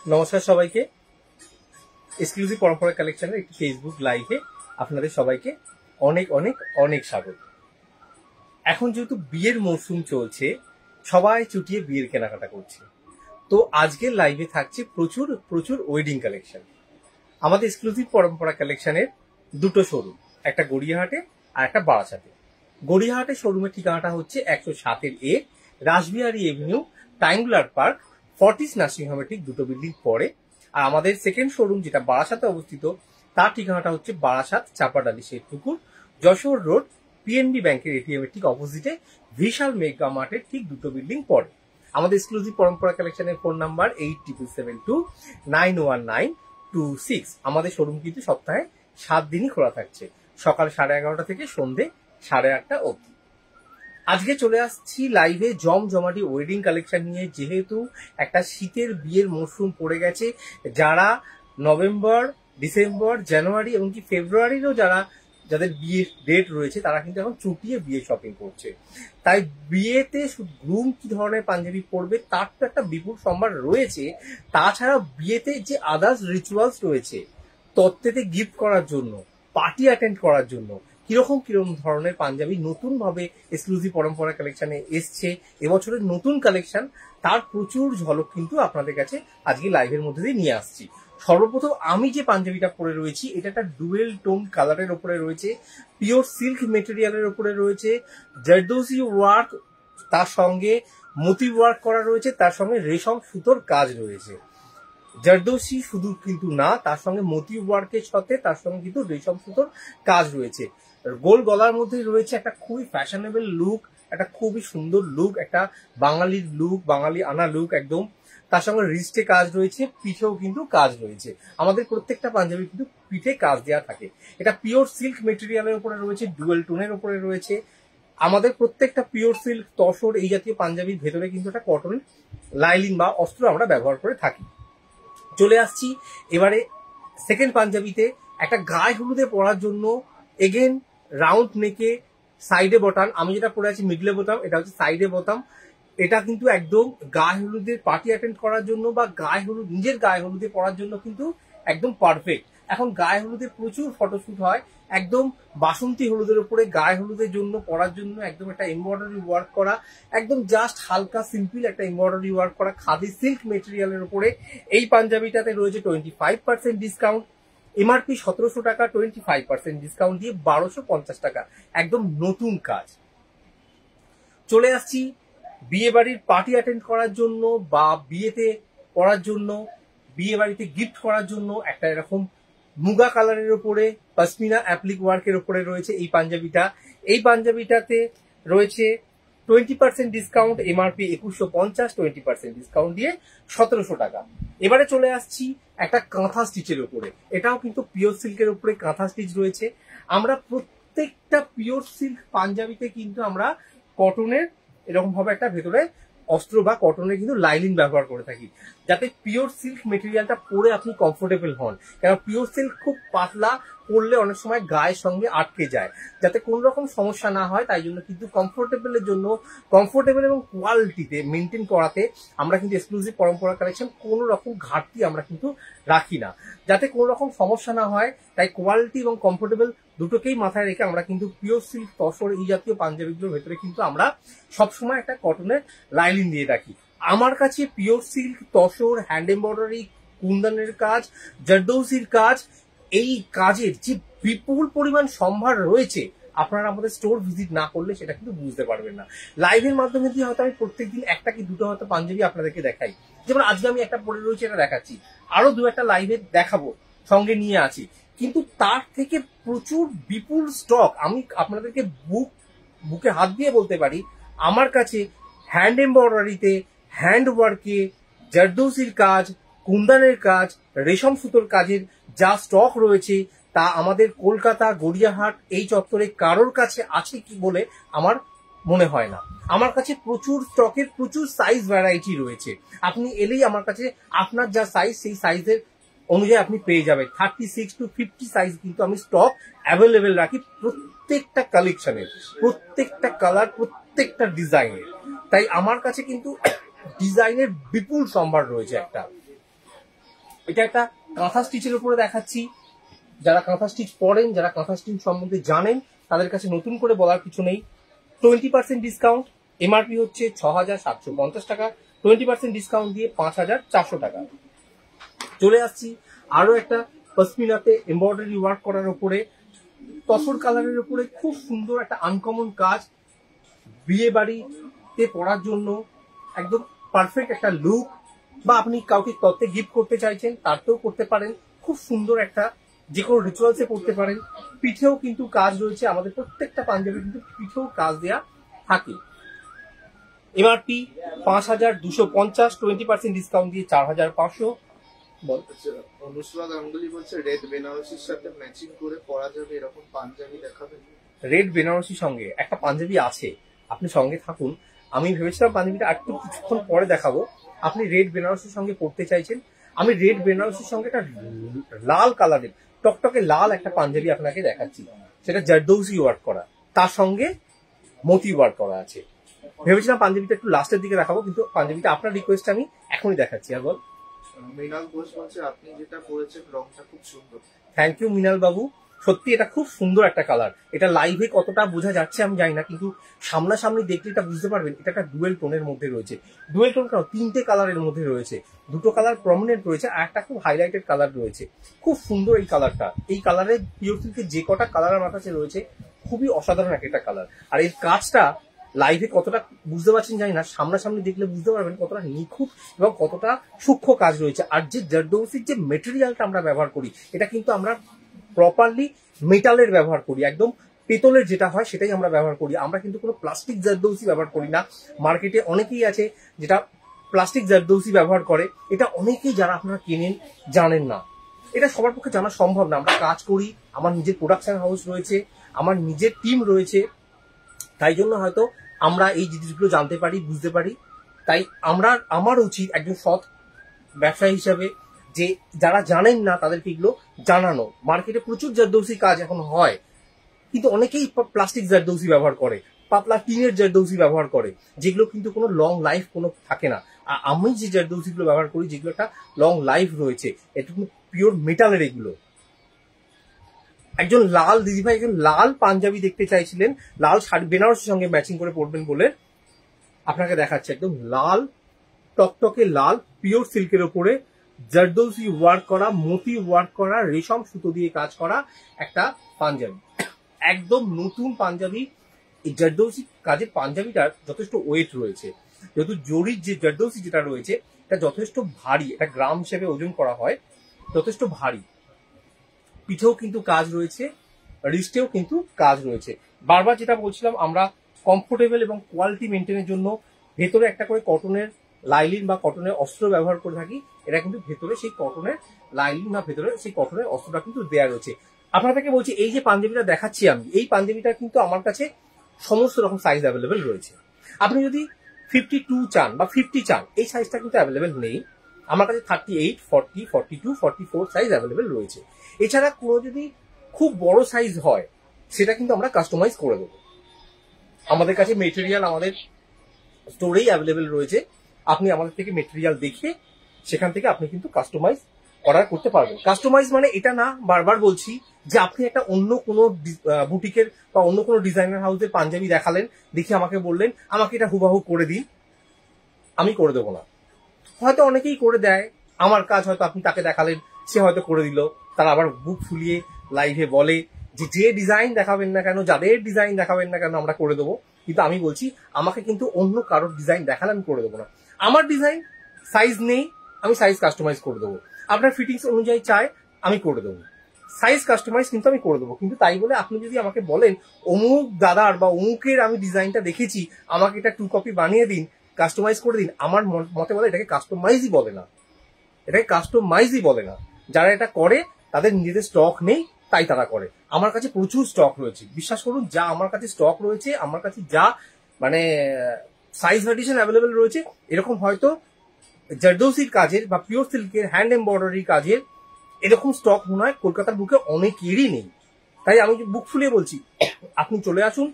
নমস্কার সবাইকে। এক্সক্লুসিভ পরম্পরা কালেকশনের একটি ফেসবুক লাইভে আপনাদের সবাইকে অনেক অনেক অনেক স্বাগত। এখন যেহেতু বিয়ের মরশুম চলছে, সবাই চুটিয়ে বিয়ের কেনাকাটা করছে, তো আজকের লাইভে থাকছে প্রচুর প্রচুর ওয়েডিং কালেকশন। আমাদের এক্সক্লুসিভ পরম্পরা কালেকশনের দুটো শোরুম, একটা গড়িয়াহাটে আর একটা বারাসাতে। গড়িয়াহাটের শোরুমের ঠিকানাটা হচ্ছে 107-এ Rashbehari avenue, triangular park, Fortis nursing হোমের ঠিক দুটো বিল্ডিং পরে। আর আমাদের সেকেন্ড শোরুম যেটা বারাসাতে অবস্থিত, তার ঠিকানাটা হচ্ছে বারাসাত চাপাডালি শেরপুকুর, যশোর রোড, পিএনবি ব্যাংকের এটিএম এর ঠিক অপোজিটে, বিশাল মেগা মার্টের ঠিক দুটো বিল্ডিং পরে। আমাদের এক্সক্লুসিভ পরম্পরা কালেকশনের ফোন নাম্বার 8772919226। আমাদের শোরুম কিন্তু সপ্তাহে 7 দিনই খোলা থাকছে, সকাল 11:30 থেকে সন্ধে 8:30 অবধি। আজকে চলে আসছি লাইভে জমজমাটি ওয়েডিং কালেকশন নিয়ে। যেহেতু একটা শীতের বিয়ের মরশুম পড়ে গেছে, যারা নভেম্বর, ডিসেম্বর, জানুয়ারি এমনকি ফেব্রুয়ারিরও যাদের বিয়ের ডেট রয়েছে, তারা কিন্তু এখন চুটিয়ে বিয়ে শপিং করছে। তাই বিয়েতে গ্রুম কি ধরনের পাঞ্জাবি পরবে তার তো একটা বিপুল সম্ভার রয়েছে। তাছাড়া বিয়েতে যে আদার্স রিচুয়ালস রয়েছে, তত্ত্বেতে গিফট করার জন্য, পার্টি অ্যাটেন্ড করার জন্য কিরকম ধরনের পাঞ্জাবি নতুন ভাবে এক্সক্লুসিভ পরম্পরা কালেকশনে এসছে, এবছরের নতুন কালেকশন, তার প্রচুর ঝলক কিন্তু আপনাদের কাছে আজকে লাইভের মধ্যে দিয়ে নিয়ে আসছি। সর্বপ্রথম আমি যে পাঞ্জাবিটা পরে রয়েছি, এটা একটা ডুয়েল টোন কালারের উপরে রয়েছে, পিওর সিল্ক মেটেরিয়ালের উপরে রয়েছে, জারদোসি ওয়ার্ক, তার সঙ্গে মতি ওয়ার্ক করা রয়েছে, তার সঙ্গে রেশম সুতোর কাজ রয়েছে। জারদোসি শুধু কিন্তু না, তার সঙ্গে মতি ওয়ার্কের সাথে তার সঙ্গে কিন্তু রেশম সুতোর কাজ রয়েছে। গোল গলার মধ্যে রয়েছে একটা খুবই ফ্যাশনেবল লুক, একটা খুবই সুন্দর লুক, একটা বাঙালির লুক, বাঙালি আনা লুক একদম। তার সঙ্গে রিস্টে কাজ রয়েছে, পিঠেও কিন্তু কাজ রয়েছে। আমাদের প্রত্যেকটা পাঞ্জাবি কিন্তু পিঠে কাজ দেওয়া থাকে। এটা পিওর সিল্ক মেটেরিয়ালের উপরে রয়েছে, ডুয়েল টোনের উপরে রয়েছে। আমাদের প্রত্যেকটা পিওর সিল্ক, তসর এই জাতীয় পাঞ্জাবির ভেতরে কিন্তু একটা কটন লাইলিন বা অস্ত্র আমরা ব্যবহার করে থাকি। চলে আসছি এবারে সেকেন্ড পাঞ্জাবিতে, একটা গায়ে হলুদে পরার জন্য এগেন রাউন্ড নেকে, সাইডে বোতাম। আমি যেটা পরে আছি মিডলে বোতাম, এটা হচ্ছে সাইডে বোতাম। এটা কিন্তু একদম গায়ে হলুদের পার্টি অ্যাটেন্ড করার জন্য বা গায়ে হলুদ, নিজের গায়ে হলুদে পরার জন্য কিন্তু একদম পারফেক্ট। এখন গায়ে হলুদে প্রচুর ফটোশুট হয়, একদম বাসন্তী হলুদের উপরে গায়ে হলুদের জন্য পরার জন্য একদম একটা এমব্রয়ডারি ওয়ার্ক করা, একদম জাস্ট হালকা সিম্পল একটা এমব্রয়ডারি ওয়ার্ক করা খাদি সিল্ক মেটেরিয়ালের উপরে এই পাঞ্জাবিটাতে রয়েছে 25% ডিসকাউন্ট। এমআরপি 1700 টাকা, 25% ডিসকাউন্ট দিয়ে 1250 টাকা, একদম নতুন কাজ। চলে আসছি বিয়ে বাড়ির পার্টি অ্যাটেন্ড করার জন্য বা বিয়েতে পরার জন্য, বিয়ে বাড়িতে গিফট করার জন্য একটা এরকম মুগা কালারের উপরে পশমিনা অ্যাপ্লিক ওয়ার্কের উপরে রয়েছে এই পাঞ্জাবিটা। এই পাঞ্জাবিটাতে রয়েছে 20% ডিসকাউন্ট, এমআরপি 2150, 20% ডিসকাউন্ট দিয়ে 1700 টাকা। এবারে চলে আসছি একটা কাঁথা স্টিচের উপরে, এটাও কিন্তু পিওর সিল্কের উপরে কাঁথা স্টিচ রয়েছে। আমরা প্রত্যেকটা পিওর সিল্ক পাঞ্জাবিতে কিন্তু আমরা কটনের এরকম ভাবে একটা ভেতরে অস্ত্র বা কটনের কিন্তু লাইলিন ব্যবহার করে থাকি, যাতে পিওর সিল্ক মেটেরিয়ালটা পরে আপনি কমফোর্টেবল হন। কারণ পিওর সিল্ক খুব পাতলা, পরলে অনেক সময় গায়ের সঙ্গে আটকে যায়, যাতে কোন রকম সমস্যা না হয় তাই জন্য কিন্তু কমফোর্টেবলের জন্য, কমফোর্টেবল এবং কোয়ালিটিতে মেনটেন করাতে আমরা কিন্তু এক্সক্লুসিভ পরম্পরা কালেকশন কোনো রকম ঘাটতি আমরা কিন্তু রাখি না, যাতে কোনো রকম সমস্যা না হয়। তাই কোয়ালিটি এবং কমফোর্টেবল দুটোকেই মাথায় রেখে আমরা কিন্তু পিওর সিল্ক, তসর এই জাতীয় পাঞ্জাবিগুলোর ভেতরে কিন্তু আমরা সবসময় একটা কটনের লাইলিন দিয়ে রাখি। আমার কাছে pure silk, tussar, hand embroidery, কুন্দনের কাজ, জারদৌসির কাজ, এই কাজের যে বিপুল পরিমাণ সম্ভার রয়েছে, আপনারা আমাদের স্টোর ভিজিট না করলে সেটা কিন্তু বুঝতে পারবেন না। লাইভের মাধ্যমে দিয়ে হয়তো আমি প্রত্যেকদিন একটা কি দুটো হয়তো পাঞ্জাবি আপনাদেরকে দেখাই, যেমন আজকে আমি একটা পরে রয়েছে এটা দেখাচ্ছি, আরো দু একটা লাইভে দেখাবো, সঙ্গে নিয়ে আছি। কিন্তু তার থেকে প্রচুর বিপুল স্টক আমি আপনাদেরকে বুকে হাত দিয়ে বলতে পারি, আমার কাছে হ্যান্ড এমব্রয়ডারিতে, হ্যান্ড ওয়ার্কে, জারদৌসির কাজ, কুন্দানের কাজ, রেশম সুতোর কাজের যা স্টক রয়েছে তা আমাদের কলকাতা, গড়িয়াহাট এই চত্বরে কারোর কাছে আছে কি বলে আমার মনে হয় না। আমার কাছে প্রচুর স্টকের প্রচুর সাইজ ভ্যারাইটি রয়েছে, আপনি এলেই আমার কাছে আপনার যা সাইজ সেই সাইজের অনুযায়ী আপনি পেয়ে যাবেন। 36 to 50 সাইজ কিন্তু আমি স্টক অ্যাভেলেবেল রাখি প্রত্যেকটা কালেকশনের, প্রত্যেকটা কালার, প্রত্যেকটা ডিজাইনের। তাই আমার কাছে কিন্তু ডিজাইনের বিপুল সম্ভার রয়েছে একটা। এটা একটা কাঁথা স্টিচের উপরে দেখাচ্ছি। যারা কাঁথা স্টিচ পড়েন, যারা কাঁথা স্টিচ সম্বন্ধে জানেন, তাদের কাছে নতুন করে বলার কিছু নেই। 20% ডিসকাউন্ট, এমআরপি হচ্ছে 6,750 টাকা, 20% ডিসকাউন্ট দিয়ে 5,400 টাকা। চলে আসছি আরো একটা পশমিনাতে এমব্রয়ডারি ওয়ার্ক করার উপরে, তসর কালারের উপরে খুব সুন্দর একটা আনকমন কাজ, বিয়ে বাড়িতে পরার জন্য একদম পারফেক্ট একটা লুক, বা আপনি কাউকে তত্ত্বে গিফট করতে চাইছেন তারতেও করতে পারেন। খুব সুন্দর একটা যে কোনো রিচুয়ালসে করতে পারেন। পিঠেও কিন্তু কাজ রয়েছে, আমাদের প্রত্যেকটা পাঞ্জাবি কিন্তু পিঠেও কাজ দেওয়া থাকে। এমআরপি 5,250, 20% ডিসকাউন্ট দিয়ে 4,500। অনুসরা গাঙ্গুলি বলছে রেড বেনারসির সাথে ম্যাচিং করে পরা যাবে এরকম পাঞ্জাবি দেখাবেন। রেড বেনারসির সঙ্গে একটা পাঞ্জাবি আছে, আপনি সঙ্গে থাকুন। আমি ভেবেছিলাম পাঞ্জাবিটা একটু কিছুক্ষণ পরে দেখাবো। আপনি রেড বেনারসির সঙ্গে পড়তে চাইছেন, আমি রেড বেনারসির সঙ্গে একটা লাল কালারের টকটকে লাল একটা পাঞ্জাবি আপনাকে দেখাচ্ছি। সেটা জারদৌসি ওয়ার্ক করা, তার সঙ্গে মতি ওয়ার্ক করা আছে। ভেবেছিলাম পাঞ্জাবিটা একটু লাস্টের দিকে দেখাবো, কিন্তু পাঞ্জাবিটা আপনার রিকোয়েস্ট আমি এখনই দেখাচ্ছি। আর বল, মৃণাল ঘোষ বলছে আপনি যেটা পরেছেন রংটা খুব সুন্দর। থ্যাংক ইউ মৃণাল বাবু, সত্যি এটা খুব সুন্দর একটা কালার। এটা লাইভে কতটা বোঝা যাচ্ছে আমি জানি না, কিন্তু সামনাসামনি দেখলে এটা বুঝতে পারবেন। এটা একটা ডুয়েল টোনের মধ্যে রয়েছে। ডুয়েল টোন কেন, 3টে কালারের মধ্যে রয়েছে, 2টো কালার প্রমিনেন্ট রয়েছে আর একটা খুব হাইলাইটেড কালার রয়েছে। খুব সুন্দর এই কালারটা। এই কালারের পিওর সিল্কের যে কটা কালার আমার কাছে রয়েছে খুবই অসাধারণ একটা কালার। আর এর কাজটা লাইভে কতটা বুঝতে পারছেন জানি না, সামনাসামনি দেখলে বুঝতে পারবেন কতটা নিখুঁত এবং কতটা সূক্ষ্ম কাজ রয়েছে। আর যে জারদৌসির যে মেটেরিয়ালটা আমরা ব্যবহার করি, এটা কিন্তু আমরা প্রপারলি মেটালের ব্যবহার করি, একদম পেতলের যেটা হয় সেটাই আমরা ব্যবহার করি। আমরা কিন্তু কোনো প্লাস্টিক জারদৌসি ব্যবহার করি না। মার্কেটে অনেকেই আছে যেটা প্লাস্টিক জারদৌসি ব্যবহার করে, এটা অনেকেই যারা আপনারা কেনেন জানেন না। এটা সবার পক্ষে জানা সম্ভব না। আমরা কাজ করি, আমার নিজের প্রোডাকশন হাউস রয়েছে, আমার নিজের টিম রয়েছে, তাই জন্য হয়তো আমরা এই জিনিসগুলো জানতে পারি, বুঝতে পারি। তাই আমার উচিত একজন সৎ ব্যবসায়ী হিসাবে যে যারা জানেন না তাদেরকে এগুলো জানানো। মার্কেটে প্রচুর জারদৌসি কাজ এখন হয়, কিন্তু অনেকেই প্লাস্টিক জারদৌসি ব্যবহার করে, পাতলা টিনের জারদৌসি ব্যবহার করে, যেগুলো কিন্তু কোনো লং লাইফ কোনো থাকে না। আর আমি যে জারদৌসিগুলো ব্যবহার করি, যেগুলো একটা লং লাইফ রয়েছে, এটা কিন্তু পিওর মেটালের। এগুলো একজন লাল দিদিভাই একজন লাল পাঞ্জাবি দেখতে চাইছিলেন, লাল শাড়ি বেনারসির সঙ্গে ম্যাচিং করে পরবেন বলে আপনাকে দেখাচ্ছে। একদম লাল টকটকে লাল পিওর সিল্কের ওপরে জারদৌসি ওয়ার্ক করা, মতি ওয়ার্ক করা, রেশম সুতো দিয়ে কাজ করা একটা পাঞ্জাবি, একদম নতুন পাঞ্জাবি। এই জারদৌসি কাজের পাঞ্জাবিটার যথেষ্ট ওয়েট রয়েছে, যেহেতু জরির যে জারদৌসি যেটা রয়েছে এটা যথেষ্ট ভারী, এটা গ্রাম হিসেবে ওজন করা হয়, যথেষ্ট ভারী। পিঠেও কিন্তু কাজ রয়েছে, রিস্টেও কিন্তু কাজ রয়েছে। বারবার যেটা বলছিলাম, আমরা কমফোর্টেবল এবং কোয়ালিটি মেনটেনের জন্য ভেতরে একটা করে কটনের লাইলিন বা কটনের অস্ত্র ব্যবহার করে থাকি। এটা কিন্তু ভেতরে সেই কটনের লাইলিন বা ভেতরে সেই কটনের অস্ত্রটা কিন্তু দেয়া রয়েছে। আপনাদেরকে বলছি, এই যে পাঞ্জাবিটা দেখাচ্ছি আমি, এই পাঞ্জাবিটা কিন্তু আমার কাছে সমস্ত রকম সাইজ অ্যাভেলেবেল রয়েছে। আপনি যদি 52 চান বা 50 চান, এই সাইজটা কিন্তু অ্যাভেলেবেল নেই। আমার কাছে 38, 40, 42, 44 সাইজ অ্যাভেলেবেল রয়েছে। এছাড়া কোনো যদি খুব বড় সাইজ হয়, সেটা কিন্তু আমরা কাস্টমাইজ করে দেবো। আমাদের কাছে মেটেরিয়াল আমাদের স্টোরেই অ্যাভেলেবেল রয়েছে। আপনি আমাদের থেকে মেটেরিয়াল দেখে সেখান থেকে আপনি কিন্তু কাস্টমাইজ অর্ডার করতে পারবেন। কাস্টমাইজ মানে এটা না, বারবার বলছি, যে আপনি একটা অন্য কোনো বুটিকের বা অন্য কোনো ডিজাইনার হাউসের পাঞ্জাবি দেখালেন, দেখে আমাকে বললেন আমাকে এটা হুবাহু করে দিন, আমি করে দেবো না। হয়তো অনেকেই করে দেয়, আমার কাজ হয়তো আপনি তাকে দেখালেন, সে হয়তো করে দিল। তারা আবার বুক ফুলিয়ে লাইভে বলে যে ডিজাইন দেখাবেন না কেন, যাদের ডিজাইন দেখাবেন না কেন আমরা করে দেবো। কিন্তু আমি বলছি, আমাকে কিন্তু অন্য কারোর ডিজাইন দেখালে আমি করে দেবো না। আমার ডিজাইন সাইজ নেই, আমি সাইজ কাস্টমাইজ করে দেবো। আপনার ফিটিংস অনুযায়ী চাই, আমি করে দেবো। সাইজ কাস্টমাইজ কিন্তু আমি করে দেবো। কিন্তু তাই বলে আপনি যদি আমাকে বলেন অমুক দাদার বা অমুকের আমি ডিজাইনটা দেখেছি, আমাকে এটা 2 কপি বানিয়ে দিন, কাস্টমাইজ করে দিন, আমার মতে বলে এটাকে কাস্টমাইজই বলে না। এটাকে কাস্টমাইজই বলে না। যারা এটা করে তাদের নিজেদের স্টক নেই, তাই তারা করে। আমার কাছে প্রচুর স্টক রয়েছে, বিশ্বাস করুন। যা আমার কাছে স্টক রয়েছে, আমার কাছে যা মানে সাইজ ভ্যারিয়েশন অ্যাভেলেবেল রয়েছে, এরকম হয়তো জারদৌসির কাজের বা পিওর সিল্কের হ্যান্ড এমব্রয়ডারি কাজের এরকম স্টক মনে হয় কলকাতার বুকে অনেকেরই নেই। তাই আমি বুক ফুলিয়ে বলছি, আপনি চলে আসুন,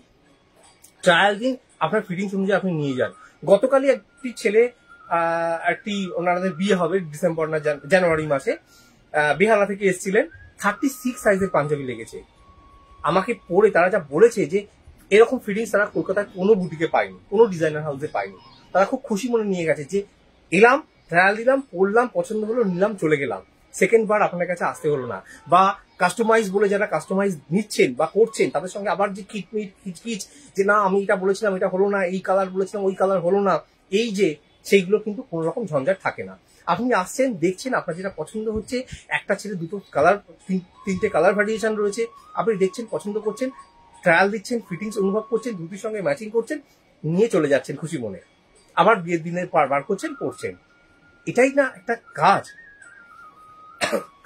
ট্রায়াল দিন, আপনার ফিটিংস অনুযায়ী আপনি নিয়ে যান। গতকালই একটি ছেলে একটি ওনাদের বিয়ে হবে ডিসেম্বর না জানুয়ারি মাসে, বেহালা থেকে এসেছিলেন। 36 সাইজের পাঞ্জাবি লেগেছে আমাকে পরে। তারা যা বলেছে যে এরকম ফিটিংস তারা কলকাতায় কোনো বুটিকে পায়নি, কোনো ডিজাইনার হাউসে পায়নি। তারা খুব খুশি মনে নিয়ে গেছে যে এলাম, ট্রায়াল দিলাম, পরলাম, পছন্দ হলো, নিলাম, চলে গেলাম, সেকেন্ড বার আপনার কাছে আসতে হলো না। বা কাস্টমাইজ বলে যারা কাস্টমাইজ নিচ্ছেন বা করছেন তাদের সঙ্গে আবার যে কিটমিট খিচকিচ যে না আমি এটা বলেছিলাম এটা হলো না, এই কালার বলেছিলাম ওই কালার হলো না, এই যে সেইগুলো কিন্তু কোনো রকম ঝঞ্ঝাট থাকে না। আপনি আসছেন, দেখছেন, আপনার যেটা পছন্দ হচ্ছে, একটা ছেড়ে দুটো কালার, তিনটে কালার ভ্যারিয়েশন রয়েছে, আপনি দেখছেন, পছন্দ করছেন, ট্রায়াল দিচ্ছেন, ফিটিংস অনুভব করছেন, ধুতির সঙ্গে ম্যাচিং করছেন, নিয়ে চলে যাচ্ছেন খুশি মনে, আবার বিয়ের দিনের পর বার করছেন, পড়ছেন। এটাই না একটা কাজ।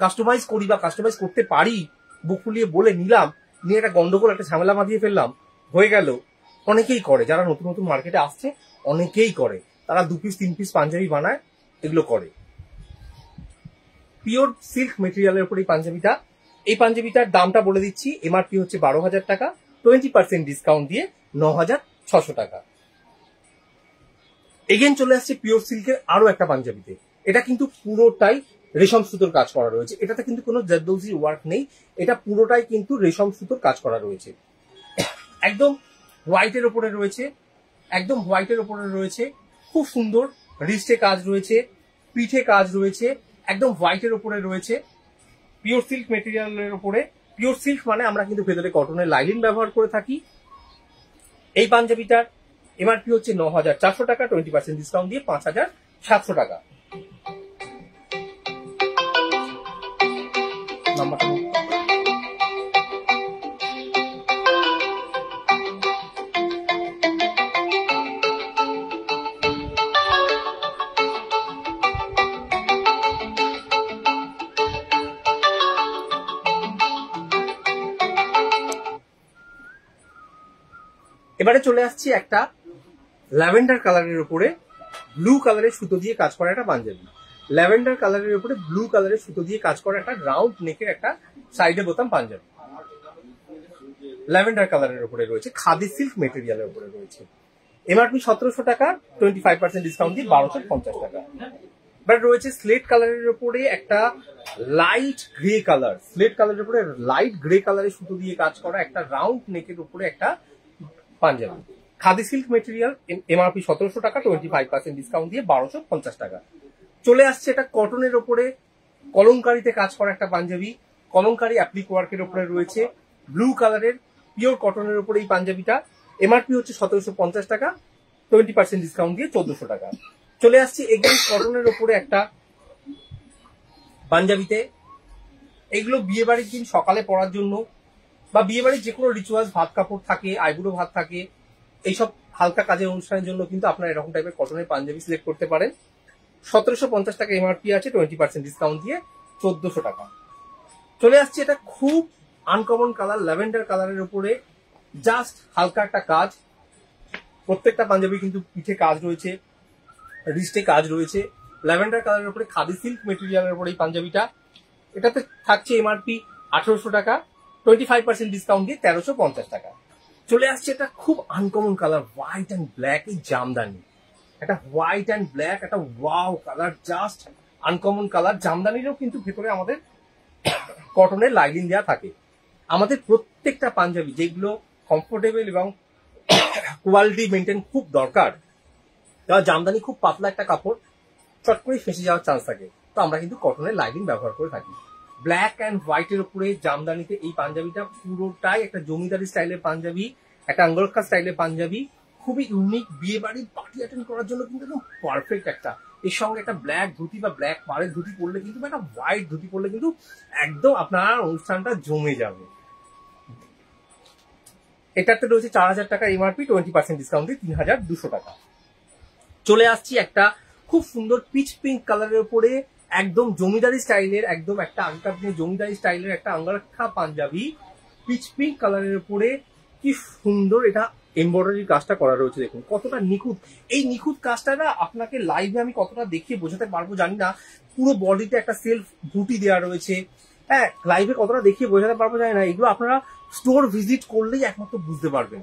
কাস্টমাইজ করি বা কাস্টমাইজ করতে পারি, বুক ফুলিয়ে বলে নিলাম, নিয়ে একটা গন্ডগোল, একটা ঝামেলা বাঁধিয়ে ফেললাম, হয়ে গেল। অনেকেই করে, যারা নতুন নতুন মার্কেটে আসছে অনেকেই করে, তারা 2 পিস 3 পিস পাঞ্জাবি বানায়, এগুলো করে। পিওর সিল্ক মেটেরিয়ালের উপর এই পাঞ্জাবিটা, এই পাঞ্জাবিটার দামটা বলে দিচ্ছি, এমআরপি হচ্ছে 12,000 টাকা, 20% ডিসকাউন্ট দিয়ে 9,600 টাকা। এগেন চলে আসছে পিওর সিল্কের আরো একটা পাঞ্জাবিতে। এটা কিন্তু পুরোটাই রেশম সুতোর কাজ করা রয়েছে, এটাতে কিন্তু কোনো জারদৌজি ওয়ার্ক নেই, এটা পুরোটাই কিন্তু রেশম সুতোর কাজ করা রয়েছে। একদম হোয়াইটের ওপরে রয়েছে, একদম হোয়াইটের ওপরে রয়েছে, খুব সুন্দর রিস্টে কাজ রয়েছে, পিঠে কাজ রয়েছে, একদম হোয়াইটের ওপরে রয়েছে, পিওর সিল্ক মেটেরিয়ালের ওপরে। পিওর সিল্ক মানে আমরা কিন্তু ভেতরে কটনের লাইলিন ব্যবহার করে থাকি। এই পাঞ্জাবিটার এমআরপি হচ্ছে 9,400 টাকা, 20% ডিসকাউন্ট দিয়ে 5,700 টাকা। নাম্বারটা এবারে চলে আসছি একটা ল্যাভেন্ডার কালারের উপরে ব্লু কালারের সুতো দিয়ে কাজ করা একটা পাঞ্জাবি। ল্যাভেন্ডার কালারের উপরে ব্লু কালারের সুতো দিয়ে কাজ করা একটা রাউন্ড নেকের একটা সাইডে বোতাম পাঞ্জাবি, ল্যাভেন্ডার কালারের উপরে রয়েছে, খাদি সিল্ক মেটেরিয়ালের উপরে রয়েছে। এমআরপি 1700 টাকা, 25% ডিসকাউন্ট দিয়ে 1250 টাকা। এবার রয়েছে স্লেট কালারের উপরে একটা লাইট গ্রে কালার, স্লেট কালারের উপরে লাইট গ্রে কালারের সুতো দিয়ে কাজ করা একটা রাউন্ড নেকের উপরে একটা Punjabi, khadi silk material, MRP 1700 টাকা, 25% ডিসকাউন্ট দিয়ে 1250 টাকা। চলে আসছে এটা কটনের ওপরে কলমকারিতে কাজ করা একটা পাঞ্জাবি, কলমকারি অ্যাপ্লিক ওয়ার্কের উপরে রয়েছে, ব্লু কালারের পিওর কটনের উপরে এই পাঞ্জাবিটা, এমআরপি হচ্ছে 1750 টাকা, 20% ডিসকাউন্ট দিয়ে 1400 টাকা। চলে আসছি এগেন কটনের উপরে একটা পাঞ্জাবিতে, এগুলো বিয়ে বাড়ির দিন সকালে পরার জন্য বা বিয়ে বাড়ির যে কোনো রিচুয়ালস, ভাত কাপড় থাকে, আইবুড়ো ভাত থাকে, এইসব হালকা কাজের অনুষ্ঠানের জন্য কিন্তু আপনারা এরকম টাইপের কটনের পাঞ্জাবি সিলেক্ট করতে পারেন। 1750 টাকা এমআরপি আছে, 20% ডিসকাউন্ট দিয়ে 1400 টাকা। চলে আসছে এটা খুব আনকমন কালার, ল্যাভেন্ডার কালারের উপরে জাস্ট হালকা একটা কাজ, প্রত্যেকটা পাঞ্জাবি কিন্তু পিঠে কাজ রয়েছে, রিস্টে কাজ রয়েছে, ল্যাভেন্ডার কালারের উপরে খাদি সিল্ক মেটেরিয়ালের উপরে এই পাঞ্জাবিটা, এটাতে থাকছে এমআরপি 1800 টাকা, 25% ডিসকাউন্ট দিয়ে 1350 টাকা। চলে আসছে এটা খুব uncommon colour, white and black, এই জামদানি, একটা হোয়াইট অ্যান্ড ব্ল্যাক, একটা wow colour, just uncommon colour. জামদানিরও কিন্তু ভেতরে আমাদের কটনের লাইলিন দেওয়া থাকে। আমাদের প্রত্যেকটা পাঞ্জাবি যেগুলো কমফোর্টেবল এবং কোয়ালিটি মেনটেন খুব দরকার, কারণ জামদানি খুব পাতলা একটা কাপড়, চট করে ফেঁসে যাওয়ার চান্স থাকে, তো আমরা কিন্তু কটনের লাইলিন ব্যবহার করে থাকি। ব্ল্যাক অ্যান্ড হোয়াইটের উপরে জামদানিতে এই পাঞ্জাবিটা পুরোটাই একটা জমিদারি স্টাইলের পাঞ্জাবি, একটা আঙ্গলখা স্টাইলের পাঞ্জাবি, খুবই ইউনিক, বিয়ে বাড়ির পার্টি অ্যাটেন্ড করার জন্য কিন্তু একদম পারফেক্ট একটা। এর সঙ্গে একটা ব্ল্যাক ধুতি বা ব্ল্যাক পাড়ের ধুতি পরলে কিন্তু, একটা হোয়াইট ধুতি পরলে কিন্তু একদম আপনার অনুষ্ঠানটা জমে যাবে। এটাতে রয়েছে 4000 টাকা এমআরপি, 20% ডিসকাউন্ট দিয়ে 3200 টাকা। চলে আসছি একটা খুব সুন্দর পিচ পিঙ্ক কালারের উপরে একদম জমিদারি স্টাইলের, একদম একটা আগেকার দিনে জমিদারি স্টাইলের একটা আঙ্গারখা পাঞ্জাবি, পিচ পিঙ্ক কালারের উপরে কি সুন্দর এটা এমব্রয়ডারি কাজটা করা রয়েছে, দেখুন কতটা নিখুঁত। এই নিখুঁত কাজটা না আপনাকে লাইভে আমি কতটা দেখিয়ে বোঝাতে পারবো জানি না, পুরো বডিতে একটা সেলফ বুটি দেওয়া রয়েছে, হ্যাঁ লাইভে কতটা দেখিয়ে বোঝাতে পারবো জানি না, এগুলো আপনারা স্টোর ভিজিট করলেই একমাত্র বুঝতে পারবেন।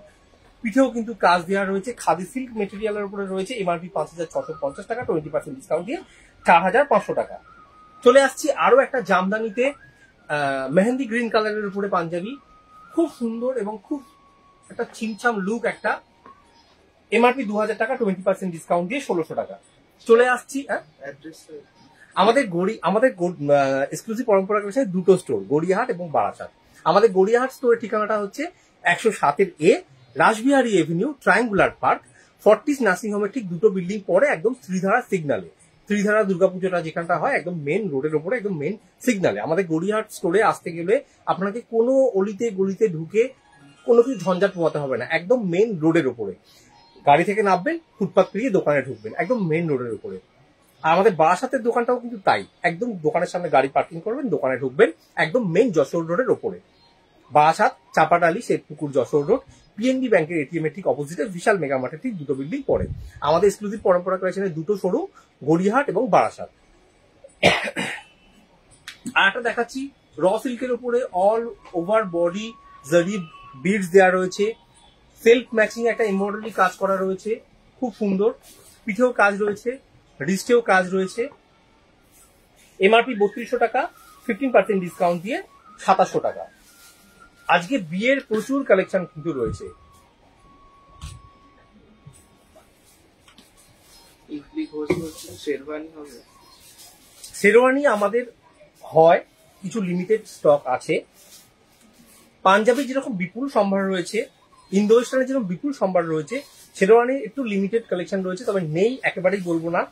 পিঠেও কিন্তু কাজ দেওয়া রয়েছে, খাদি সিল্ক মেটেরিয়ালের উপরে রয়েছে। এমআরপি 5,650 টাকা, 20% ডিসকাউন্ট দিয়ে 4,500 টাকা। চলে আসছি আরো একটা জামদানিতে মেহেন্দি গ্রিন কালারের উপরে পাঞ্জাবি, খুব সুন্দর এবং খুব একটা ছিমছাম লুক একটা। এমআরপি 2,000 টাকা, 20% ডিসকাউন্ট দিয়ে 1,600 টাকা। চলে আসছি আমাদের এক্সক্লুসিভ পরম্পরা কালেকশনের দুটো স্টোর, গড়িয়াহাট এবং বারাসাত। আমাদের গড়িয়াহাট স্টোরের ঠিকানাটা হচ্ছে 107-এ Rashbehari avenue, triangular park, Fortis nursing হোমের ঠিক দুটো বিল্ডিং পরে, একদম ত্রিধারা সিগনালে। ত্রিধারা দুর্গাপুজোটা যেখানটা হয় একদম মেন রোডের ওপরে, একদম মেন সিগনালে। আমাদের গড়িয়াহাট স্টোরে আসতে গেলে আপনাকে কোনো অলিতে গলিতে ঢুকে কোনো কিছু ঝঞ্ঝাট পোহাতে হবে না, একদম মেন রোডের ওপরে। গাড়ি থেকে নামবেন, ফুটপাথ পেরিয়ে দোকানে ঢুকবেন, একদম মেন রোডের উপরে। আর আমাদের বারাসাতের দোকানটাও কিন্তু তাই, একদম দোকানের সামনে গাড়ি পার্কিং করবেন, দোকানে ঢুকবেন, একদম মেন যশোর রোডের ওপরে। বারাসাত, চাপাডালি, শ্বেতপুকুর, যশোর রোড, পিএনবি ব্যাংকের এটিএম এর ঠিক অপোজিটে বিশাল মেগা মার্টের ঠিক দুটো বিল্ডিং পড়ে। আমাদের এক্সক্লুসিভ পরম্পরা কালেকশনের দুটো শোরুম, গড়িয়াহাট এবং বারাসাত। আর একটা দেখাচ্ছি র সিল্কের উপরে অল ওভার বডি জারি বিডস দেওয়া রয়েছে, সেলফ ম্যাচিং একটা এমব্রয়ডারি কাজ করা রয়েছে, খুব সুন্দর। পিঠেও কাজ রয়েছে, রিস্টেও কাজ রয়েছে। এমআরপি 3200 টাকা, 15% ডিসকাউন্ট দিয়ে 2700 টাকা। আজকে বিয়ের প্রচুর কালেকশন কিন্তু রয়েছে। শেরওয়ানি আমাদের হয় কিছু লিমিটেড স্টক আছে। পাঞ্জাবি যেরকম বিপুল সম্ভার রয়েছে, ইন্দো ওয়েস্টার্নের যেরকম বিপুল সম্ভার রয়েছে, শেরওয়ানির একটু লিমিটেড কালেকশন রয়েছে, তবে নেই একেবারেই বলবো না।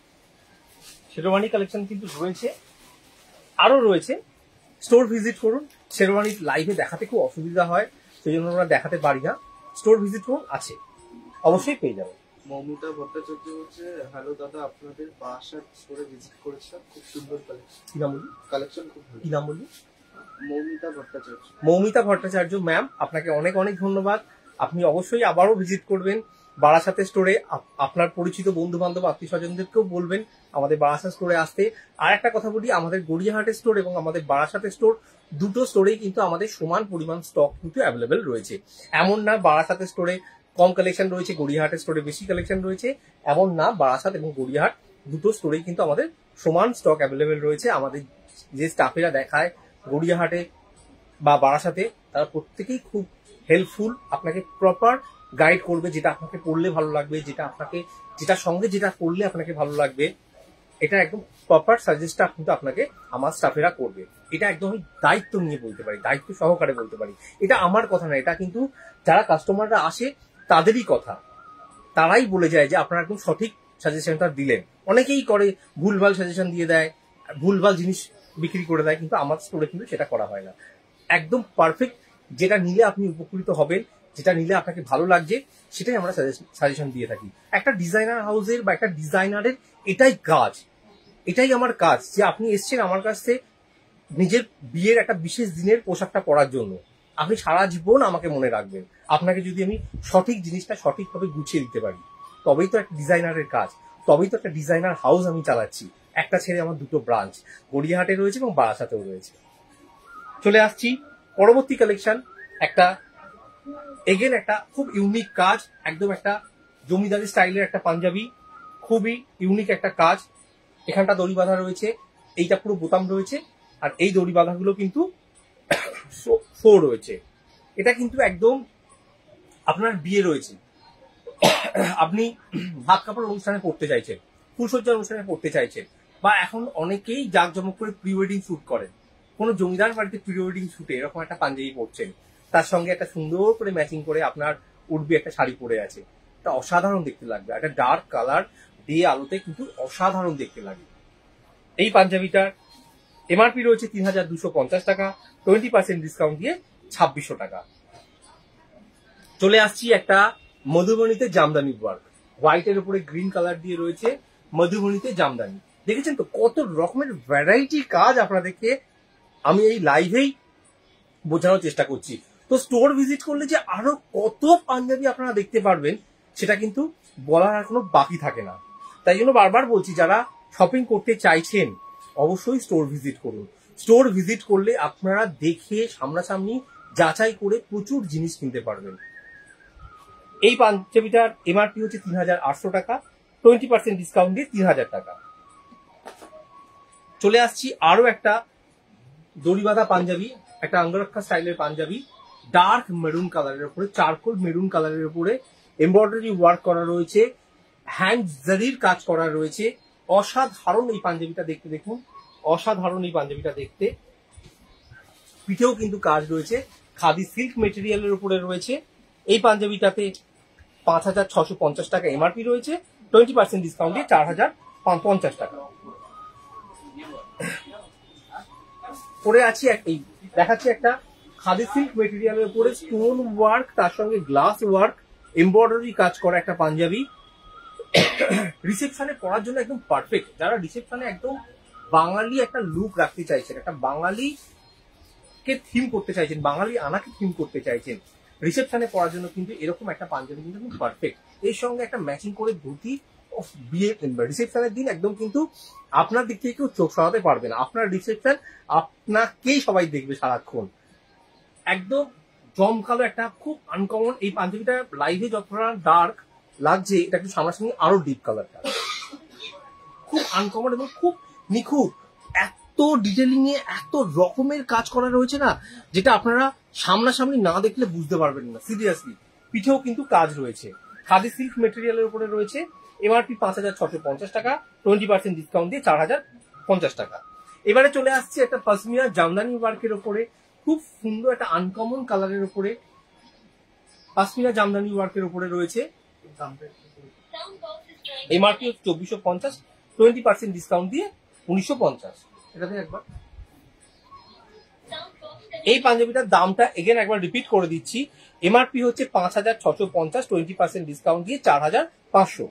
শেরওয়ানি কালেকশন কিন্তু রয়েছে, আরো রয়েছে। স্টোর ভিজিট করুন। শেরওয়ানি লাইভে দেখাতে খুব অসুবিধা হয়, সেই জন্য আমরা দেখাতে পারি না। স্টোর ভিজিট করুন, আছে, অবশ্যই পেয়ে যাবেন। মৌমিতা ভট্টাচার্য বলছে, হ্যালো দাদা, আপনাদের বারাসাত স্টোরে ভিজিট করেছিলাম, খুব সুন্দর কালেকশন। কি নাম বললি? কালেকশন খুব ভালো। কি নাম বললি? মৌমিতা ভট্টাচার্য। মৌমিতা ভট্টাচার্য ম্যাম, আপনাকে অনেক অনেক ধন্যবাদ। আপনি অবশ্যই আবারও ভিজিট করবেন বারাসাতের স্টোরে। আপনার পরিচিত বন্ধু বান্ধব, আত্মীয় স্বজনদেরকেও বলবেন আমাদের বারাসাত স্টোরে আসতে। আর একটা কথা বলি, আমাদের গড়িয়াহাটের স্টোর এবং আমাদের বারাসাতের স্টোর দুটো স্টোরেই কিন্তু আমাদের সমান পরিমাণ স্টক কিন্তু অ্যাভেলেবেল রয়েছে। এমন না বারাসাতের স্টোরে কম কালেকশন রয়েছে, গড়িয়াহাটের স্টোরে বেশি কালেকশন রয়েছে, এমন না। বারাসাত এবং গড়িয়াহাট দুটো স্টোরেই কিন্তু আমাদের সমান স্টক অ্যাভেলেবেল রয়েছে। আমাদের যে স্টাফেরা দেখায় গড়িয়াহাটে বা বারাসাতে, তারা প্রত্যেকেই খুব হেল্পফুল, আপনাকে প্রপার গাইড করবে, যেটা আপনাকে পড়লে ভালো লাগবে, যেটার সঙ্গে যেটা করলে আপনাকে ভালো লাগবে, এটা একদম প্রপার সাজেস্টটা কিন্তু আপনাকে আমার স্টাফেরা করবে। এটা একদম দায়িত্ব নিয়ে বলতে পারি, দায়িত্ব সহকারে বলতে পারি। এটা আমার কথা না, এটা কিন্তু যারা কাস্টমাররা আসে তাদেরই কথা। তারাই বলে যায় যে আপনারা একদম সঠিক সাজেশনটা দিলেন। অনেকেই করে ভুলভাল সাজেশন দিয়ে দেয়, ভুলভাল জিনিস বিক্রি করে দেয়, কিন্তু আমার স্টোরে কিন্তু সেটা করা হয় না। একদম পারফেক্ট, যেটা নিলে আপনি উপকৃত হবেন, যেটা নিলে আপনাকে ভালো লাগছে, সেটাই আমরা সাজেশন দিয়ে থাকি। একটা ডিজাইনার হাউসের বা একটা ডিজাইনারের এটাই কাজ, এটাই আমার কাজ, যে আপনি এসছেন আমার কাছে নিজের বিয়ের একটা বিশেষ দিনের পোশাকটা পরার জন্য। আপনি সারা জীবন আমাকে মনে রাখবেন। আপনাকে যদি আমি সঠিক জিনিসটা সঠিকভাবে গুছিয়ে দিতে পারি, তবেই তো একটা ডিজাইনারের কাজ, তবেই তো একটা ডিজাইনার হাউস আমি চালাচ্ছি। একটা ছেড়ে আমার দুটো ব্রাঞ্চ গড়িয়াহাটে রয়েছে এবং বারাসাতেও রয়েছে। চলে আসছি পরবর্তী কালেকশন, একটা এগেন একটা খুব ইউনিক কাজ, একদম একটা জমিদারি স্টাইলের একটা পাঞ্জাবি, খুবই ইউনিক একটা কাজ। এখানটা দড়ি বাঁধা রয়েছে, এইটা পুরো বোতাম রয়েছে, আর এই দড়ি বাঁধাগুলো কিন্তু শো রয়েছে। এটা কিন্তু একদম আপনার বিয়ে রয়েছে, আপনি ভাত কাপড় অনুষ্ঠানে পড়তে চাইছেন, ফুলসজ্জার অনুষ্ঠানে পড়তে চাইছেন, বা এখন অনেকেই জাঁকজমক করে প্রি ওয়েডিং শুট করেন, কোনো জমিদার বাড়িতে প্রি ওয়েডিং শুটে এরকম একটা পাঞ্জাবি পরছেন, তার সঙ্গে একটা সুন্দর করে ম্যাচিং করে আপনার উঠবি একটা শাড়ি পরে আছে, এটা অসাধারণ দেখতে লাগবে। একটা ডার্ক কালার দিয়ে আলোতে কিন্তু অসাধারণ দেখতে লাগে। এই পাঞ্জাবিটার এমআরপি রয়েছে 3,250 টাকা, 20% ডিসকাউন্ট দিয়ে 2,600 টাকা। চলে আসছি একটা মধুবনীতে জামদানি ওয়ার্ক, হোয়াইটের উপরে গ্রিন কালার দিয়ে রয়েছে মধুবনীতে জামদানি। দেখেছেন তো কত রকমের ভ্যারাইটি কাজ আপনাদেরকে আমি এই লাইভেই বোঝানোর চেষ্টা করছি। তো স্টোর ভিজিট করলে যে আরো কত পাঞ্জাবি আপনারা দেখতে পারবেন, সেটা কিন্তু বলার আর কোনো বাকি থাকে না। তাই জন্য বারবার বলছি, যারা শপিং করতে চাইছেন অবশ্যই স্টোর ভিজিট করুন। স্টোর ভিজিট করলে আপনারা দেখে সামনাসামনি যাচাই করে প্রচুর জিনিস কিনতে পারবেন। এই পাঞ্জাবিটার এমআরপি হচ্ছে ৩,৮০০ টাকা, 20% ডিসকাউন্ট দিয়ে ৩,০০০ টাকা। চলে আসছি আরো একটা দড়ি বাঁধা পাঞ্জাবি, একটা অঙ্গরক্ষা স্টাইলের পাঞ্জাবি, ডার্ক মেরুন কালারের উপরে, চারকোল মেরুন কালারের উপরে এমব্রয়ডারি ওয়ার্ক করা রয়েছে, হ্যান্ড জারির কাজ করা রয়েছে। অসাধারণ এই পাঞ্জাবিটা দেখতে, দেখুন অসাধারণ এই পাঞ্জাবিটা দেখতে। পিঠেও কিন্তু কাজ রয়েছে, খাদি সিল্ক মেটেরিয়ালের উপরে রয়েছে। এই পাঞ্জাবিটাতে ৫,৬৫০ টাকা এমআরপি রয়েছে, 20% ডিসকাউন্ট দিয়ে ৪,০৫০ টাকা। পরে আছি এই দেখাচ্ছি একটা খাদি সিল্ক মেটেরিয়ালের উপরে স্টোন ওয়ার্ক, তার সঙ্গে গ্লাস ওয়ার্ক, এমব্রয়ডারি কাজ করা একটা পাঞ্জাবি। রিসেপশনে পরার জন্য একদম পারফেক্ট। যারা রিসেপশনে একদম বাঙালি একটা লুক রাখতে চাইছেন, একটা বাঙালি কে থিম করতে চাইছেন, বাঙালি আনাকে থিম করতে চাইছেন, রিসেপশনে পরার জন্য কিন্তু এরকম একটা পাঞ্জাবি কিন্তু খুব পারফেক্ট। এর সঙ্গে একটা ম্যাচিং করে ধুতি, বিয়ে রিসেপশনের দিন একদম কিন্তু আপনার দিক থেকে কেউ চোখ সরাতে পারবে না। আপনার রিসেপশন আপনাকেই সবাই দেখবে সারাক্ষণ। একদম জমকালো একটা খুব আনকমন এই পাঞ্জাবিটা। লাইভে যতটা ডার্ক লাগছে, এটা একটু সামনাসামনি আরো ডিপ কালারটা, খুব আনকমন এবং খুব নিখুঁত। এত ডিটেলিং এ এত রকমের কাজ করা রয়েছে না, যেটা আপনারা সামনাসামনি না দেখলে বুঝতে পারবেন না। সিরিয়াসলি পিঠেও কিন্তু কাজ রয়েছে, খাদি সিল্ক মেটেরিয়ালের উপরে রয়েছে। এমআরপি ৫,৬৫০ টাকা, 20% ডিসকাউন্ট দিয়ে ৪,০৫০ টাকা। এবারে চলে আসছে একটা পশমিনা জামদানি ওয়ার্কের উপরে, খুব সুন্দর একটা আনকমন কালারের উপরে পশমিনা জামদানি ওয়ার্কের উপরে রয়েছে। এমআরপি ২৪৫০, 20% ডিসকাউন্ট দিয়ে ১৯৫০। এটাতে একবার এই পাঞ্জাবিটার দামটা এগেন একবার রিপিট করে দিচ্ছি। এমআরপি হচ্ছে ৫,৬৫০, 20% ডিসকাউন্ট দিয়ে ৪,৫০০।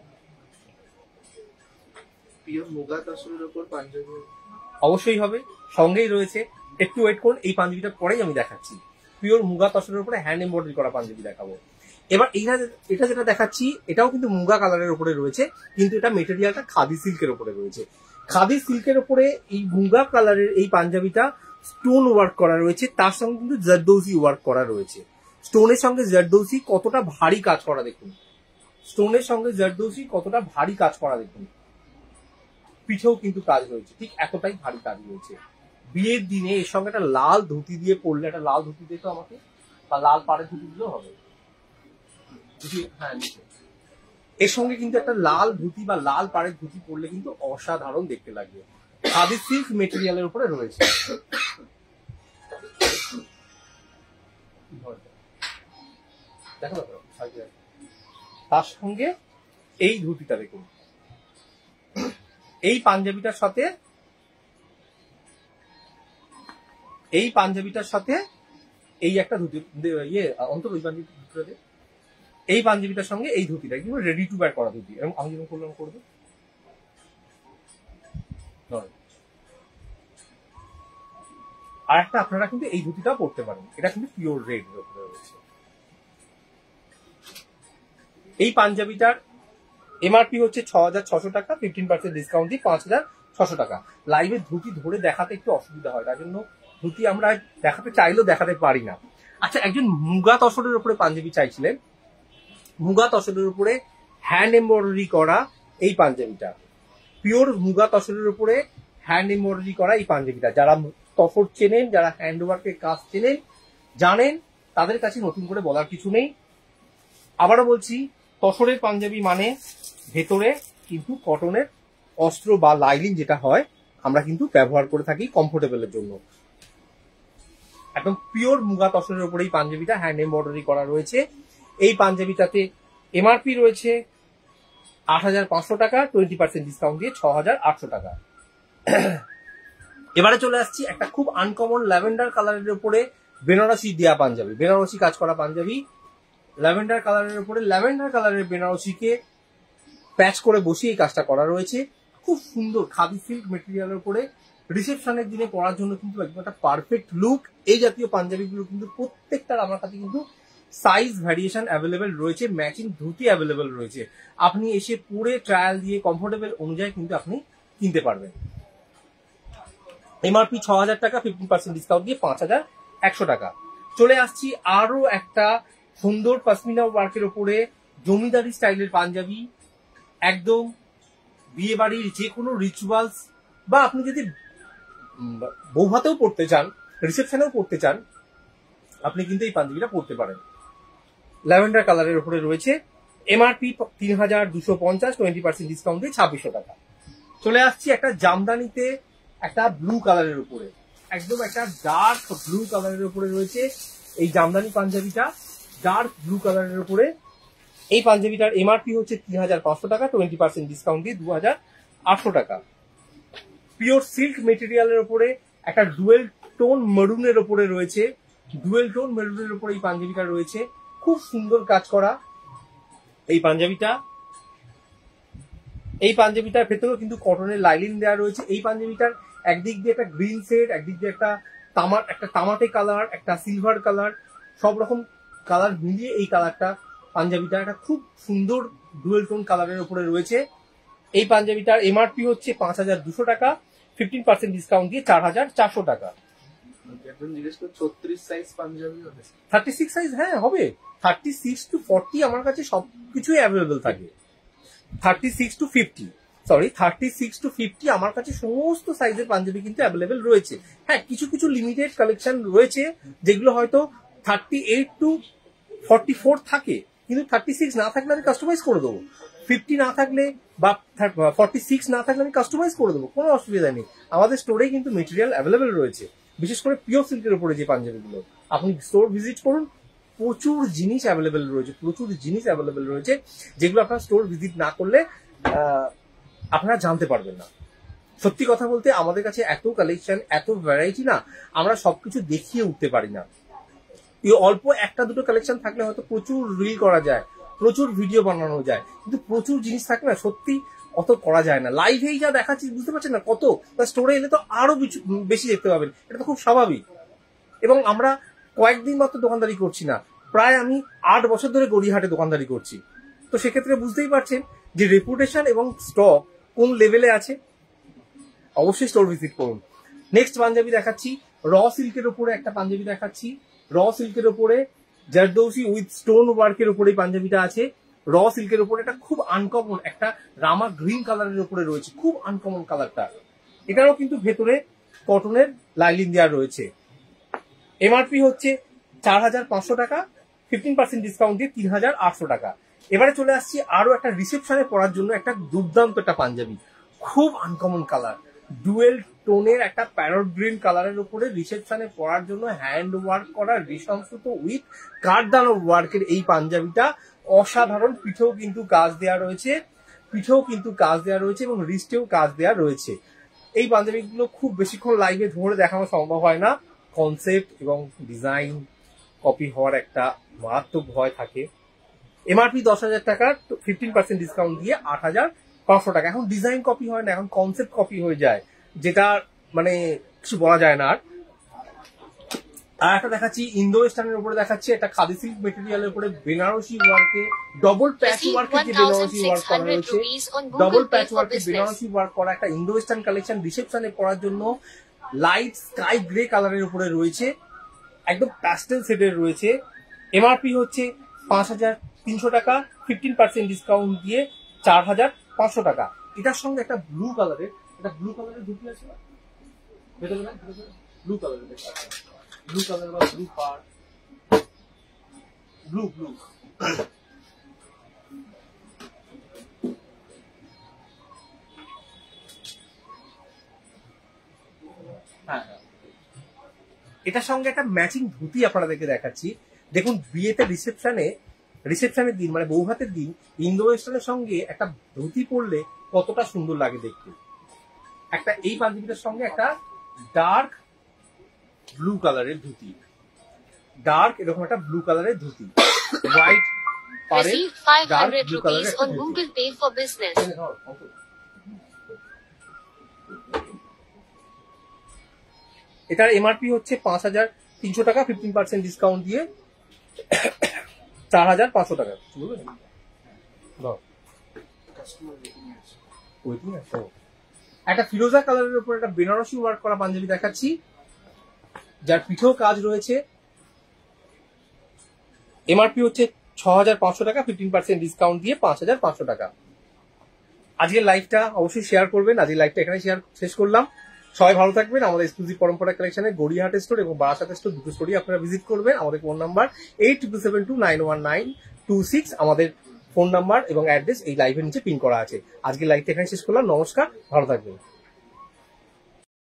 অবশ্যই হবে, সঙ্গেই রয়েছে। একটু ওয়েট করুন, এই পাঞ্জাবিটা পরেই আমি দেখাচ্ছি। পিওর মুগা তসরের উপরে হ্যান্ড এমব্রয়ডারি করা পাঞ্জাবি দেখাবো। এবার এটা যেটা দেখাচ্ছি, এটাও কিন্তু মুগা কালারের উপরে রয়েছে, কিন্তু এটা মেটেরিয়ালটা খাদি সিল্কের উপরে রয়েছে। খাদি সিল্কের উপরে এই মুগা কালারের এই পাঞ্জাবিটা স্টোন ওয়ার্ক করা রয়েছে, তার সঙ্গে কিন্তু জারদৌসি ওয়ার্ক করা রয়েছে। স্টোনের সঙ্গে জারদৌসি কতটা ভারী কাজ করা দেখুন, স্টোনের সঙ্গে জারদৌসি কতটা ভারী কাজ করা দেখুন। পিঠেও কিন্তু কাজ রয়েছে, ঠিক এতটাই ভারী কাজ রয়েছে। বিয়ের দিনে এর সঙ্গে একটা লাল ধুতি দিয়ে পরলে, একটা লাল ধুতি দিয়ে তো আমাকে, বা লাল পাড়ের ধুতি দিলেও হবে। হ্যাঁ, এর সঙ্গে কিন্তু একটা লাল ধুতি বা লাল পাড়ের ধুতি পরলে কিন্তু অসাধারণ দেখতে লাগবে। খাদি সিল্ক মেটেরিয়ালের উপরে রয়েছে। দেখো তার সঙ্গে এই ধুতিটা দেখুন। এই পাঞ্জাবিটার সাথে এই একটা ধুতি অন্তর ওই পাঞ্জাবিটাতে, এই পাঞ্জাবিটার সঙ্গে এই ধুতিটা কিন্তু রেডি টু ওয়্যার করা ধুতি। এবং আমি যেমন করলাম করবো, আর একটা আপনারা কিন্তু এই ধুতিটাও পরতে পারেন, এটা কিন্তু পিওর রেড এর উপরে রয়েছে। এই পাঞ্জাবিটার এমআরপি হচ্ছে ৬,৬০০ টাকা, 15% ডিসকাউন্ট দিয়ে ৫,৬০০ টাকা। লাইভে ধুতি ধরে দেখাতে একটু অসুবিধা হয়, তার জন্য ধুতি আমরা দেখাতে চাইলেও দেখাতে পারি না। আচ্ছা, একজন মুগা তসরের উপরে পাঞ্জাবি চাইছিলেন, মুগা তসরের উপরে হ্যান্ড এমব্রয়ডারি করা এই পাঞ্জাবিটা, পিওর মুগা তসরের উপরে হ্যান্ড এমব্রয়ডারি করা এই পাঞ্জাবিটা। যারা তসর চেনেন, যারা হ্যান্ড ওয়ার্কের কাজ চেনেন, জানেন, তাদের কাছে নতুন করে বলার কিছু নেই। আবারও বলছি, তসরের পাঞ্জাবি মানে ভেতরে কিন্তু কটনের অস্ত্র বা লাইলিং যেটা হয় আমরা কিন্তু ব্যবহার করে থাকি কমফোর্টেবলের জন্য। একদম পিওর মুগা তসরের উপরে এই পাঞ্জাবিটা হ্যান্ড এমব্রয়ডারি করা রয়েছে। এই পাঞ্জাবিটাতে এমআরপি রয়েছে ৮,৫০০ টাকা, 20% ডিসকাউন্ট দিয়ে ৬,৮০০ টাকা। এবারে চলে আসছি একটা খুব আনকমন ল্যাভেন্ডার কালারের উপরে বেনারসি দেয়া পাঞ্জাবি, বেনারসি কাজ করা পাঞ্জাবি। ল্যাভেন্ডার কালারের উপরে ল্যাভেন্ডার কালারের বেনারসিকে প্যাচ করে বসিয়ে এই কাজটা করা রয়েছে। খুব সুন্দর খাদি সিল্ক মেটেরিয়ালের উপরে রিসেপশনের দিনে পরার জন্য কিন্তু একদম একটা পারফেক্ট লুক। এই জাতীয় পাঞ্জাবিগুলো কিন্তু প্রত্যেকটার আমার কাছে কিন্তু সাইজ ভ্যারিয়েশন অ্যাভেলেবেল রয়েছে, ম্যাচিং ধুতি অ্যাভেলেবেল রয়েছে। আপনি এসে পরে ট্রায়াল দিয়ে কমফোর্টেবল অনুযায়ী কিন্তু আপনি কিনতে পারবেন। এমআরপি ৬,০০০ টাকা, 15% ডিসকাউন্ট দিয়ে ৫,১০০ টাকা। চলে আসছি আরো একটা সুন্দর পশমিনা ওয়ার্কের ওপরে জমিদারি স্টাইলের পাঞ্জাবি, একদম বিয়ে বাড়ির যে কোনো রিচুয়ালস বা আপনি যদি বৌভাতেও পড়তে চান, রিসেপশনেও পড়তে চান, আপনি কিন্তু এই পাঞ্জাবিটা পড়তে পারেন। ল্যাভেন্ডার কালারের উপরে রয়েছে, এমআরপি ৩,২৫০, 20% ডিসকাউন্ট দিয়ে ২৬০০ টাকা। চলে আসছি একটা জামদানিতে একটা ব্লু কালারের উপরে, একদম একটা ডার্ক ব্লু কালারের উপরে রয়েছে এই জামদানি পাঞ্জাবিটা, ডার্ক ব্লু কালারের উপরে। এই পাঞ্জাবিটার এমআরপি হচ্ছে ৩,৫০০ টাকা, 20% ডিসকাউন্ট দিয়ে ২,৮০০ টাকা। পিওর সিল্ক মেটেরিয়ালের উপরে একটা ডুয়েল টোন মেরুনের উপরে রয়েছে, ডুয়েল টোন মেরুনের উপরে এই পাঞ্জাবিটা রয়েছে, খুব সুন্দর কাজ করা এই পাঞ্জাবিটা। এই পাঞ্জাবিটার ভেতরেও কিন্তু কটনের লাইলিন দেওয়া রয়েছে। এই পাঞ্জাবিটার একদিক দিয়ে একটা গ্রিন শেড, একদিক দিয়ে একটা তামাটে কালার, একটা সিলভার কালার, সব রকম কালার মিলিয়ে এই কালারটা পাঞ্জাবিটা একটা খুব সুন্দর ডুয়েল টোন কালারের উপরে রয়েছে। এই পাঞ্জাবিটার এমআরপি হচ্ছে ৫,২০০ টাকা, 15% ডিসকাউন্ট দিয়ে ৪,৪০০ টাকা। জিজ্ঞেস করে ৩৬ সাইজ পাঞ্জাবি হবে? 36 সাইজ, হ্যাঁ হবে। 36 to 40 আমার কাছে সবকিছুই অ্যাভেলেবেল থাকে। 36 to 50 আমার কাছে সমস্ত সাইজের পাঞ্জাবি কিন্তু অ্যাভেলেবেল রয়েছে। হ্যাঁ, কিছু কিছু লিমিটেড কালেকশন রয়েছে যেগুলো হয়তো 38 to 44 থাকে, কিন্তু 36 না থাকলে আমি কাস্টমাইজ করে দেবো, 50 না থাকলে বা 46 না থাকলে আমি কাস্টমাইজ করে দেবো, কোনো অসুবিধা নেই। আমাদের স্টোরে কিন্তু মেটেরিয়াল অ্যাভেলেবেল রয়েছে, বিশেষ করে পিওর সিল্কের উপরে যে পাঞ্জাবিগুলো। আপনি স্টোর ভিজিট করুন, প্রচুর জিনিস অ্যাভেলেবেল রয়েছে, যেগুলো আপনার স্টোর ভিজিট না করলে আপনারা জানতে পারবেন না। সত্যি কথা বলতে আমাদের কাছে এত কালেকশন, এত ভ্যারাইটি না, আমরা সবকিছু দেখিয়ে উঠতে পারি না। এই অল্প একটা দুটো কালেকশন থাকলে হয়তো প্রচুর রিল করা যায়, প্রচুর ভিডিও বানানো যায়, কিন্তু প্রচুর জিনিস থাকলে না সত্যি অত করা যায় না। লাইভেই যা দেখাচ্ছি বুঝতে পারছেন না কত, স্টোরে এলে তো আরো বেশি দেখতে পাবেন, এটা তো খুব স্বাভাবিক। এবং আমরা কয়েকদিন মাত্র দোকানদারি করছি না, প্রায় আমি ৮ বছর ধরে গড়িয়াহাটে দোকানদারি করছি। তো সেক্ষেত্রে বুঝতেই পারছেন যে রেপুটেশন এবং স্টক কোন লেভেলে আছে। অবশ্যই স্টোর ভিজিট করুন। নেক্সট পাঞ্জাবি দেখাচ্ছি, র সিল্কের উপরে একটা পাঞ্জাবি দেখাচ্ছি। র সিল্কের উপরে জারদৌসি উইথ স্টোন ওয়ার্কের উপরে পাঞ্জাবিটা আছে। র সিল্কের উপরে একটা খুব আনকমন একটা রামা গ্রিন কালারের উপরে রয়েছে, খুব আনকমন কালারটা। এটারও কিন্তু ভেতরে কটনের লাইলিন দেওয়া রয়েছে। এমআরপি হচ্ছে ৪,৫০০ টাকা, 15% ডিসকাউন্ট দিয়ে ৩,৮০০ টাকা। এবারে চলে আসছি আরো একটা রিসেপশনে পরার জন্য একটা দুর্দান্ত একটা পাঞ্জাবি, খুব আনকমন কালার, ডুয়েল টোনের একটা প্যারট গ্রিন কালারের উপরে রিসেপশনে পরার জন্য হ্যান্ড ওয়ার্ক করা রেশম সুতো উইথ কাঠদানো ওয়ার্কের এই পাঞ্জাবিটা অসাধারণ। পিঠেও কিন্তু কাজ দেওয়া রয়েছে, এবং রিস্টেও কাজ দেওয়া রয়েছে। এই পাঞ্জাবিগুলো খুব বেশিক্ষণ লাইভে ধরে দেখানো সম্ভব হয় না, কনসেপ্ট এবং ডিজাইন কপি হওয়ার একটা মারাত্মক ভয় থাকে। এমআরপি 10,000 টাকা, 15% ডিসকাউন্ট দিয়ে 8,500 টাকা। এখন ডিজাইন কপি হয় না, এখন কনসেপ্ট কপি হয়ে যায়, যেটা মানে কিছু বলা যায় না। আর একটা দেখাচ্ছি ইন্দো ওয়েস্টার্নের উপরে দেখাচ্ছি, একটা খাদি সিল্ক মেটেরিয়ালের উপরে বেনারসি ওয়ার্কে ডবল প্যাচ ওয়ার্কের যে বেনারসি ওয়ার্ক করা রয়েছে, ডবল প্যাচ ওয়ার্কের বেনারসি ওয়ার্ক করা একটা ইন্দো ওয়েস্টার্ন কালেকশন রিসেপশনে পরার জন্য লাইট স্কাই গ্রে কালারের উপরে রয়েছে, একদম প্যাস্টেল শেডের রয়েছে। এমআরপি হচ্ছে 5,300 টাকা, 15% ডিসকাউন্ট দিয়ে 4,500 টাকা। এটার সঙ্গে একটা ব্লু কালারের ধুতি আছে না, ব্লু কালারের বা ব্লু পার, ব্লু হ্যাঁ, এটার সঙ্গে একটা ম্যাচিং ধুতি আপনাদেরকে দেখাচ্ছি। দেখুন, বিয়েতে রিসেপশনের দিন মানে বৌভাতের দিন ইন্দো ওয়েস্টার্নের সঙ্গে একটা ধুতি পরলে কতটা সুন্দর লাগে দেখতে। একটা এই পাঞ্জাবিটার সঙ্গে একটা ডার্ক ব্লু কালারের ধুতি, ডার্ক এরকম একটা ব্লু কালারের ধুতি, হোয়াইট পারে ডার্ক ব্লু কালারের ধুতি। এটার এমআরপি হচ্ছে 5,300 টাকা, 15% ডিসকাউন্ট দিয়ে 4,500 টাকা। একটা ফিরোজা কালারের উপর একটা বেনারসি ওয়ার্ক করা পাঞ্জাবি দেখাচ্ছি, যার পিঠেও কাজ রয়েছে। এমআরপি হচ্ছে 6,500 টাকা, 15% ডিসকাউন্ট দিয়ে 5,500 টাকা। আজকের লাইভটা অবশ্যই শেয়ার করবেন। আজকের লাইভটা এখানে শেষ করলাম। সবাই ভালো থাকবেন। আমাদের এক্সক্লুসিভ পরম্পরা কালেকশনের গড়িয়াহাট স্টোর এবং বারাসাত স্টোর দুটো স্টোরই আপনারা ভিজিট করবেন। আমাদের ফোন নাম্বার 8772919226, আমাদের ফোন নাম্বার এবং অ্যাড্রেস এই লাইভের নিচে পিন করা আছে। আজকের লাইভটা এখানে শেষ করলাম। নমস্কার, ভালো থাকবেন।